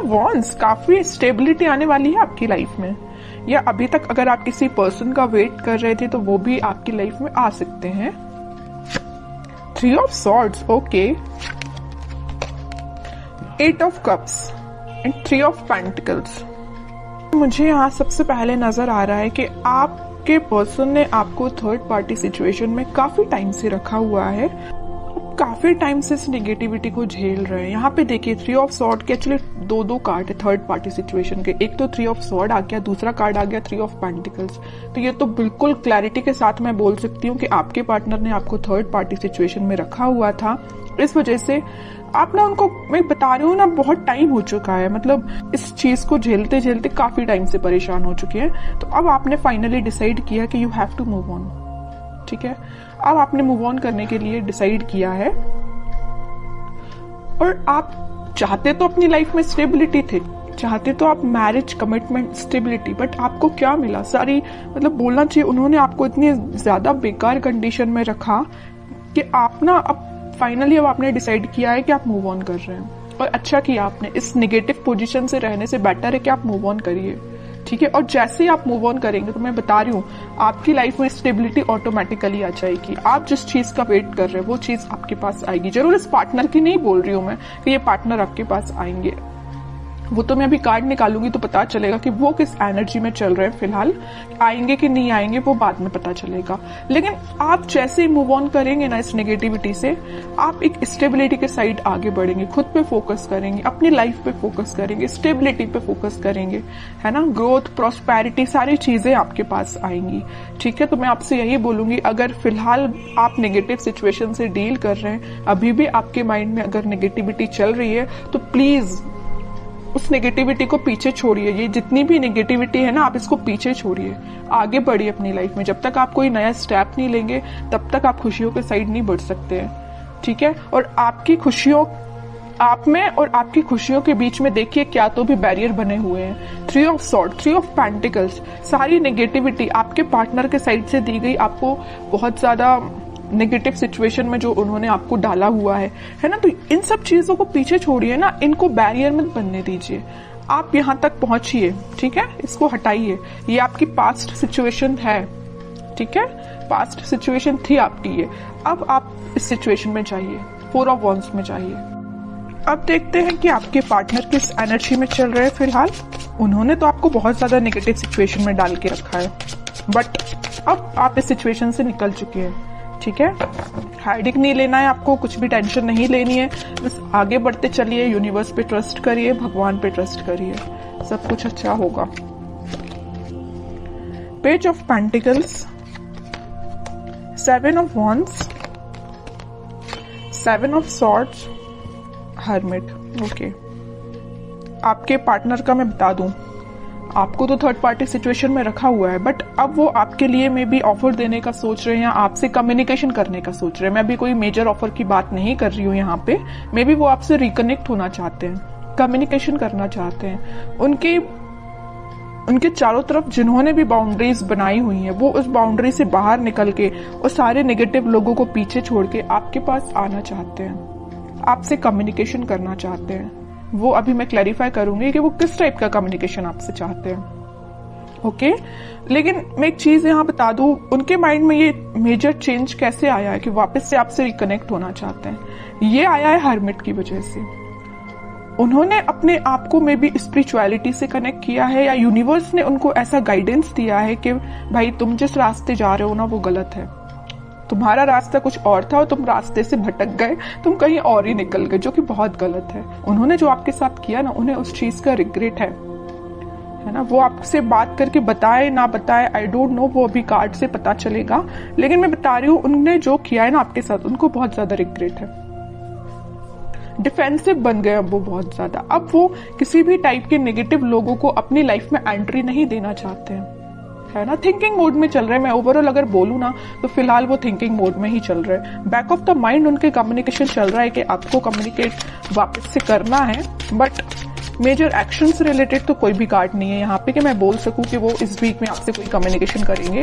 Wands, काफी stability आने वाली है आपकी लाइफ में, या अभी तक अगर आप किसी पर्सन का वेट कर रहे थे तो वो भी आपकी लाइफ में आ सकते हैं। 3 of swords, okay, 8 of cups and 3 of pentacles. मुझे यहाँ सबसे पहले नजर आ रहा है कि आपके पर्सन ने आपको थर्ड पार्टी सिचुएशन में काफी टाइम से रखा हुआ है, काफी टाइम से इस नेगेटिविटी को झेल रहे हैं। यहाँ पे देखिए 3 ऑफ सॉर्ड के एक्चुअली दो कार्ड है थर्ड पार्टी सिचुएशन के, एक तो 3 ऑफ सॉर्ड आ गया, दूसरा कार्ड आ गया 3 ऑफ पेंटिकल्स। तो ये तो बिल्कुल क्लैरिटी के साथ मैं बोल सकती हूँ कि आपके पार्टनर ने आपको थर्ड पार्टी सिचुएशन में रखा हुआ था। इस वजह से आप ना उनको, मैं बता रही हूँ ना, बहुत टाइम हो चुका है, मतलब इस चीज को झेलते झेलते काफी टाइम से परेशान हो चुके हैं। तो अब आपने फाइनली डिसाइड किया कि you have to move on, ठीक है। अब आपने मूव ऑन करने के लिए डिसाइड किया है, और आप चाहते तो अपनी लाइफ में स्टेबिलिटी थे, चाहते तो आप मैरिज, कमिटमेंट, स्टेबिलिटी, बट आपको क्या मिला? सारी, मतलब बोलना चाहिए उन्होंने आपको इतनी ज्यादा बेकार कंडीशन में रखा कि आप ना अब फाइनली अब आपने डिसाइड किया है कि आप मूव ऑन कर रहे हैं, और अच्छा किया आपने। इस नेगेटिव पोजीशन से रहने से बेटर है कि आप मूव ऑन करिए, ठीक है। और जैसे ही आप मूव ऑन करेंगे तो मैं बता रही हूँ आपकी लाइफ में स्टेबिलिटी ऑटोमेटिकली आ जाएगी। आप जिस चीज का वेट कर रहे हैं वो चीज आपके पास आएगी। जरूर इस पार्टनर की नहीं बोल रही हूँ मैं कि ये पार्टनर आपके पास आएंगे, वो तो मैं अभी कार्ड निकालूंगी तो पता चलेगा कि वो किस एनर्जी में चल रहे हैं फिलहाल, आएंगे कि नहीं आएंगे वो बाद में पता चलेगा। लेकिन आप जैसे ही मूव ऑन करेंगे ना इस नेगेटिविटी से, आप एक स्टेबिलिटी के साइड आगे बढ़ेंगे, खुद पे फोकस करेंगे, अपनी लाइफ पे फोकस करेंगे, स्टेबिलिटी पे फोकस करेंगे, है ना। ग्रोथ, प्रॉस्पेरिटी, सारी चीजें आपके पास आएंगी, ठीक है। तो मैं आपसे यही बोलूंगी, अगर फिलहाल आप नेगेटिव सिचुएशन से डील कर रहे हैं, अभी भी आपके माइंड में अगर नेगेटिविटी चल रही है, तो प्लीज उस नेगेटिविटी को पीछे छोड़िए। ये जितनी भी नेगेटिविटी है ना, आप इसको पीछे छोड़िए, आगे बढ़िए अपनी लाइफ में। जब तक आप कोई नया स्टेप नहीं लेंगे तब तक आप खुशियों के साइड नहीं बढ़ सकते हैं, ठीक है। और आपकी खुशियों, आप में और आपकी खुशियों के बीच में देखिए क्या तो भी बैरियर बने हुए हैं। 3 ऑफ सॉर्ड, 3 ऑफ पेंटिकल्स, सारी नेगेटिविटी आपके पार्टनर के साइड से दी गई, आपको बहुत ज्यादा नेगेटिव सिचुएशन में जो उन्होंने आपको डाला हुआ है ना। तो इन सब चीजों को पीछे छोड़िए ना, इनको बैरियर मत बनने दीजिए, आप यहाँ तक पहुंचिए, ठीक है। इसको हटाइए, ये आपकी पास्ट सिचुएशन है, ठीक है, पास्ट सिचुएशन थी आपकी ये। अब आप इस सिचुएशन में जाइए, 4 ऑफ वॉन्ड्स में जाइए। अब देखते हैं कि आपके पार्टनर किस एनर्जी में चल रहे हैं फिलहाल। उन्होंने तो आपको बहुत ज्यादा नेगेटिव सिचुएशन में डाल के रखा है, बट अब आप इस सिचुएशन से निकल चुके हैं, ठीक है। हाइडिंग नहीं लेना है आपको, कुछ भी टेंशन नहीं लेनी है, बस आगे बढ़ते चलिए, यूनिवर्स पे ट्रस्ट करिए, भगवान पे ट्रस्ट करिए, सब कुछ अच्छा होगा। Page of pentacles, 7 of wands, 7 of swords, hermit, okay. आपके पार्टनर का मैं बता दूं, आपको तो थर्ड पार्टी सिचुएशन में रखा हुआ है, बट अब वो आपके लिए मे बी ऑफर देने का सोच रहे हैं, आपसे कम्युनिकेशन करने का सोच रहे हैं। मैं अभी कोई मेजर ऑफर की बात नहीं कर रही हूँ यहाँ पे, मे बी वो आपसे रिकनेक्ट होना चाहते हैं, कम्युनिकेशन करना चाहते हैं। उनके चारों तरफ जिन्होंने भी बाउंड्रीज बनाई हुई हैं, वो उस बाउंड्री से बाहर निकल के और सारे नेगेटिव लोगों को पीछे छोड़ के आपके पास आना चाहते हैं, आपसे कम्युनिकेशन करना चाहते हैं। वो अभी मैं क्लैरिफाई करूंगी कि वो किस टाइप का कम्युनिकेशन आपसे चाहते हैं, ओके। लेकिन मैं एक चीज यहाँ बता दूं, उनके माइंड में ये मेजर चेंज कैसे आया है कि वापस से आपसे रिकनेक्ट होना चाहते हैं, ये आया है हर्मिट की वजह से। उन्होंने अपने आप को में भी स्पिरिचुअलिटी से कनेक्ट किया है, या यूनिवर्स ने उनको ऐसा गाइडेंस दिया है कि भाई तुम जिस रास्ते जा रहे हो ना वो गलत है, तुम्हारा रास्ता कुछ और था और तुम रास्ते से भटक गए, तुम कहीं और ही निकल गए, जो कि बहुत गलत है। उन्होंने जो आपके साथ किया ना, उन्हें उस चीज का रिग्रेट है ना। वो आपसे बात करके बताए ना बताए, आई डोंट नो, वो अभी कार्ड से पता चलेगा। लेकिन मैं बता रही हूँ, उन्होंने जो किया है ना आपके साथ, उनको बहुत ज्यादा रिग्रेट है। डिफेंसिव बन गए अब वो बहुत ज्यादा। अब वो किसी भी टाइप के नेगेटिव लोगों को अपनी लाइफ में एंट्री नहीं देना चाहते हैं, है ना। थिंकिंग मोड में चल रहे हैं। मैं ओवरऑल अगर बोलूँ ना तो फिलहाल वो थिंकिंग मोड में ही चल रहे हैं। बैक ऑफ द माइंड उनके कम्युनिकेशन चल रहा है कि आपको कम्युनिकेट वापस से करना है, बट मेजर एक्शन से रिलेटेड तो कोई भी कार्ड नहीं है यहाँ पे कि मैं बोल सकूं कि वो इस वीक में आपसे कोई कम्युनिकेशन करेंगे।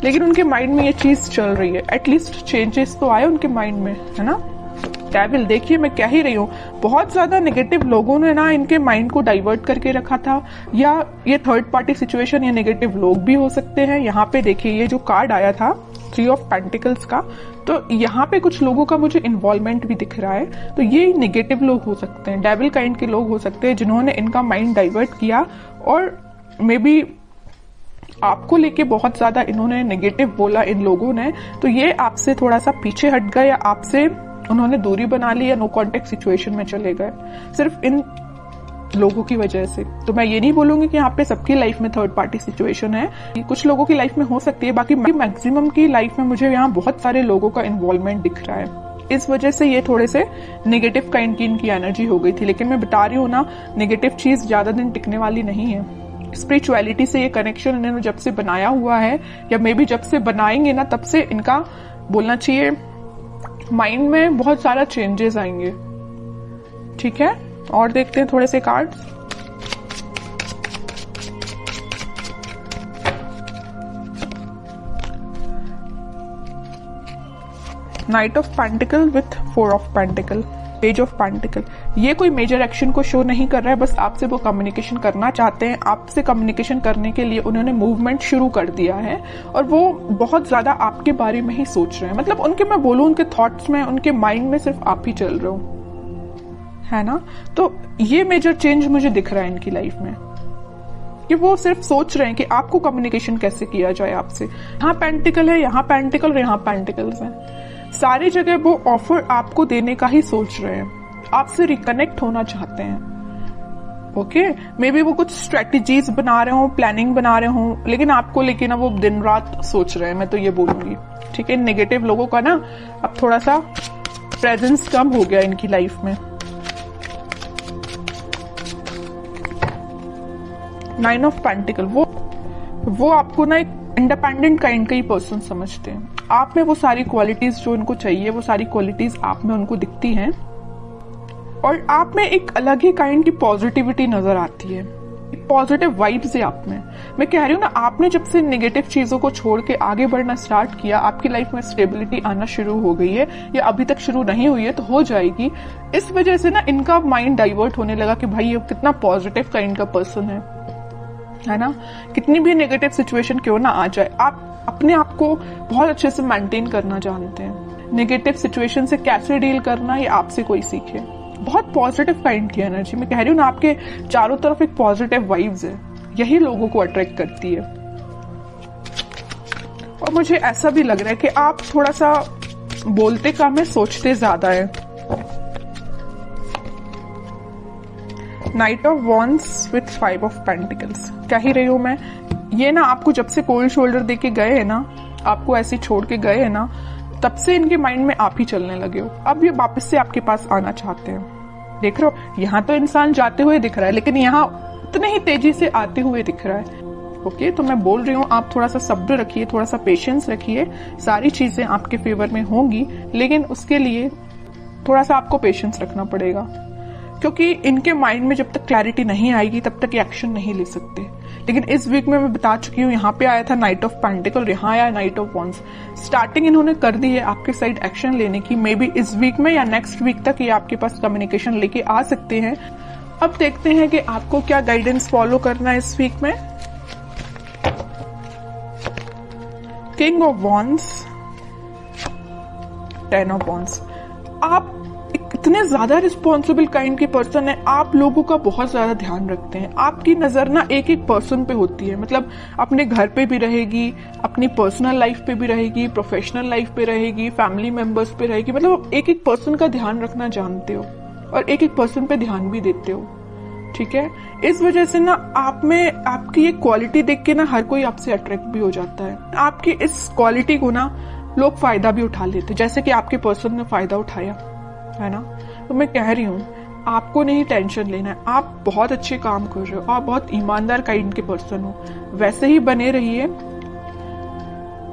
लेकिन उनके माइंड में ये चीज चल रही है, एटलीस्ट चेंजेस तो आए उनके माइंड में, है ना। डेविल, देखिए मैं कह ही रही हूँ, बहुत ज्यादा नेगेटिव लोगों ने ना इनके माइंड को डाइवर्ट करके रखा था, या ये थर्ड पार्टी सिचुएशन या नेगेटिव लोग भी हो सकते हैं। यहाँ पे देखिए ये जो कार्ड आया था 3 ऑफ पेंटिकल्स का, तो यहाँ पे कुछ लोगों का मुझे इन्वॉल्वमेंट भी दिख रहा है, तो ये नेगेटिव लोग हो सकते हैं, डेविल काइंड के लोग हो सकते हैं जिन्होंने इनका माइंड डाइवर्ट किया, और मे बी आपको लेके बहुत ज्यादा इन्होंने नेगेटिव बोला इन लोगों ने, तो ये आपसे थोड़ा सा पीछे हट गए, या आपसे उन्होंने दूरी बना ली, या नो कॉन्टेक्ट सिचुएशन में चले गए सिर्फ इन लोगों की वजह से। तो मैं ये नहीं बोलूंगी कि यहाँ पे सबकी लाइफ में थर्ड पार्टी सिचुएशन है, कुछ लोगों की लाइफ में हो सकती है, बाकी मैक्सिमम की लाइफ में मुझे यहाँ बहुत सारे लोगों का इन्वॉल्वमेंट दिख रहा है। इस वजह से ये थोड़े से नेगेटिव काइंड की इनकी एनर्जी हो गई थी। लेकिन मैं बता रही हूँ ना, नेगेटिव चीज ज्यादा दिन टिकने वाली नहीं है। स्पिरिचुअलिटी से ये कनेक्शन इन्होंने जब से बनाया हुआ है, या मे बी जब से बनाएंगे ना, तब से इनका बोलना चाहिए माइंड में बहुत सारा चेंजेस आएंगे। ठीक है, और देखते हैं थोड़े से cards. Night of pentacle with 4 of pentacle, page of pentacle. ये कोई मेजर एक्शन को शो नहीं कर रहा है, बस आपसे वो कम्युनिकेशन करना चाहते हैं। आपसे कम्युनिकेशन करने के लिए उन्होंने मूवमेंट शुरू कर दिया है, और वो बहुत ज्यादा आपके बारे में ही सोच रहे हैं। मतलब उनके, मैं बोलूं, उनके थॉट्स में, उनके माइंड में सिर्फ आप ही चल रहे हो, है ना। तो ये मेजर चेंज मुझे दिख रहा है इनकी लाइफ में, कि वो सिर्फ सोच रहे हैं कि आपको कम्युनिकेशन कैसे किया जाए आपसे। यहाँ पेंटिकल है, यहाँ पेंटिकल और यहाँ पेंटिकल्स हैं। सारी जगह वो ऑफर आपको देने का ही सोच रहे हैं, आपसे रिकनेक्ट होना चाहते हैं। ओके, मे बी वो कुछ स्ट्रेटेजीज बना रहे हो, प्लानिंग बना रहे हो, लेकिन आपको लेके ना वो दिन रात सोच रहे हैं, मैं तो ये बोलूंगी। ठीक है, नेगेटिव लोगों का ना अब थोड़ा सा प्रेजेंस कम हो गया इनकी लाइफ में। 9 ऑफ पेंटिकल, वो आपको ना एक इंडिपेंडेंट काइंड का ही पर्सन समझते हैं। आप में वो सारी क्वालिटीज जो उनको चाहिए, वो सारी क्वालिटीज आप में उनको दिखती हैं, और आप में एक अलग ही काइंड की पॉजिटिविटी नजर आती है, पॉजिटिव वाइब्स है आप में। मैं कह रही हूँ ना, आपने जब से नेगेटिव चीजों को छोड़ के आगे बढ़ना स्टार्ट किया, आपकी लाइफ में स्टेबिलिटी आना शुरू हो गई है, या अभी तक शुरू नहीं हुई है तो हो जाएगी। इस वजह से ना इनका माइंड डाइवर्ट होने लगा कि भाई ये कितना पॉजिटिव काइंड का पर्सन है ना। कितनी भी नेगेटिव सिचुएशन क्यों ना आ जाए, आप अपने आप को बहुत अच्छे से मेंटेन करना जानते हैं। नेगेटिव सिचुएशन से कैसे डील करना, ये आपसे कोई सीखे। बहुत पॉजिटिव काइंड की एनर्जी, मैं कह रही हूँ ना, आपके चारों तरफ एक पॉजिटिव वाइब्स है, यही लोगों को अट्रैक्ट करती है। और मुझे ऐसा भी लग रहा है कि आप थोड़ा सा बोलते कम है, सोचते ज्यादा है। Night of wands with 5 of pentacles, कह ही रही हूं मैं, ये ना आपको जब से कोल्ड शोल्डर देके गए हैं ना, आपको ऐसे छोड़ के गए हैं ना, तब से इनके माइंड में आप ही चलने लगे हो। अब ये वापस से आपके पास आना चाहते हैं। देख रहे हो, यहाँ तो इंसान जाते हुए दिख रहा है, लेकिन यहाँ उतने ही तेजी से आते हुए दिख रहा है। ओके, तो मैं बोल रही हूँ, आप थोड़ा सा सब्र रखिए, थोड़ा सा पेशेंस रखिए, सारी चीजें आपके फेवर में होंगी, लेकिन उसके लिए थोड़ा सा आपको पेशेंस रखना पड़ेगा, क्योंकि इनके माइंड में जब तक क्लैरिटी नहीं आएगी तब तक ये एक्शन नहीं ले सकते। लेकिन इस वीक में मैं बता चुकी हूँ, यहाँ पे आया था नाइट ऑफ पेंटिकल, यहाँ आया नाइट ऑफ वॉन्ड्स। स्टार्टिंग इन्होंने कर दी है आपके साइड एक्शन लेने की। मे बी इस वीक में या नेक्स्ट वीक तक ये आपके पास कम्युनिकेशन लेके आ सकते हैं। अब देखते हैं कि आपको क्या गाइडेंस फॉलो करना है इस वीक में। King of wands, 10 of wands. आप इतने ज्यादा रिस्पॉन्सिबल काइंड के पर्सन है, आप लोगों का बहुत ज्यादा ध्यान रखते हैं। आपकी नजर ना एक एक पर्सन पे होती है, मतलब अपने घर पे भी रहेगी, अपनी पर्सनल लाइफ पे भी रहेगी, प्रोफेशनल लाइफ पे रहेगी, फैमिली मेंबर्स पे रहेगी। मतलब एक एक पर्सन का ध्यान रखना जानते हो, और एक एक पर्सन पे ध्यान भी देते हो। ठीक है, इस वजह से ना आप में आपकी ये क्वालिटी देख के ना हर कोई आपसे अट्रैक्ट भी हो जाता है। आपकी इस क्वालिटी को ना लोग फायदा भी उठा लेते, जैसे कि आपके पर्सन ने फायदा उठाया है ना। तो मैं कह रही हूँ, आपको नहीं टेंशन लेना है, आप बहुत अच्छे काम कर रहे हो, आप बहुत ईमानदार काइंड के पर्सन हो, वैसे ही बने रहिए।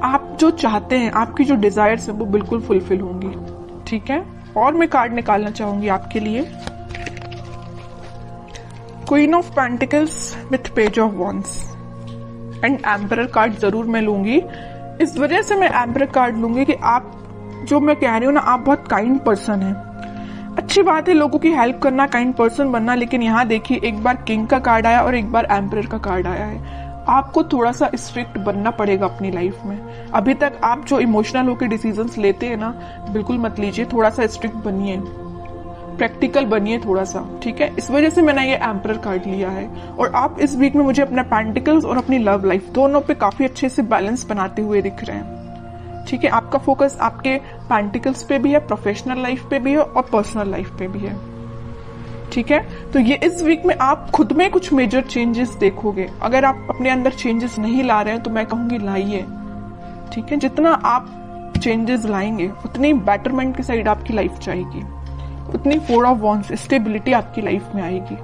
आप जो चाहते हैं, आपकी जो डिजायर्स है वो बिल्कुल फुलफिल होंगी। ठीक है, और मैं कार्ड निकालना चाहूंगी आपके लिए, queen of pentacles with page of wands and emperor card जरूर मैं लूंगी। इस वजह से मैं एम्परर कार्ड लूंगी कि आप, जो मैं कह रही हूँ ना, आप बहुत काइंड पर्सन हैं, अच्छी बात है लोगों की हेल्प करना, काइंड पर्सन बनना, लेकिन यहाँ देखिए एक बार किंग का कार्ड आया और एक बार एम्परर का कार्ड आया है। आपको थोड़ा सा स्ट्रिक्ट बनना पड़ेगा अपनी लाइफ में। अभी तक आप जो इमोशनल होकर डिसीजंस लेते हैं ना, बिल्कुल मत लीजिए, थोड़ा सा स्ट्रिक्ट बनिए, प्रैक्टिकल बनिए थोड़ा सा, ठीक है। इस वजह से मैंने ये एम्परर कार्ड लिया है। और आप इस वीक में मुझे अपने पेंटिकल्स और अपनी लव लाइफ दोनों पे काफी अच्छे से बैलेंस बनाते हुए दिख रहे हैं, ठीक है। आपका फोकस आपके पेंटिकल्स पे भी है, प्रोफेशनल लाइफ पे भी है और पर्सनल लाइफ पे भी है, ठीक है। तो ये इस वीक में आप खुद में कुछ मेजर चेंजेस देखोगे। अगर आप अपने अंदर चेंजेस नहीं ला रहे हैं तो मैं कहूंगी लाइए, ठीक है। जितना आप चेंजेस लाएंगे उतनी बेटरमेंट की साइड आपकी लाइफ जाएगी, उतनी 4 ऑफ वॉन्ड्स स्टेबिलिटी आपकी लाइफ में आएगी।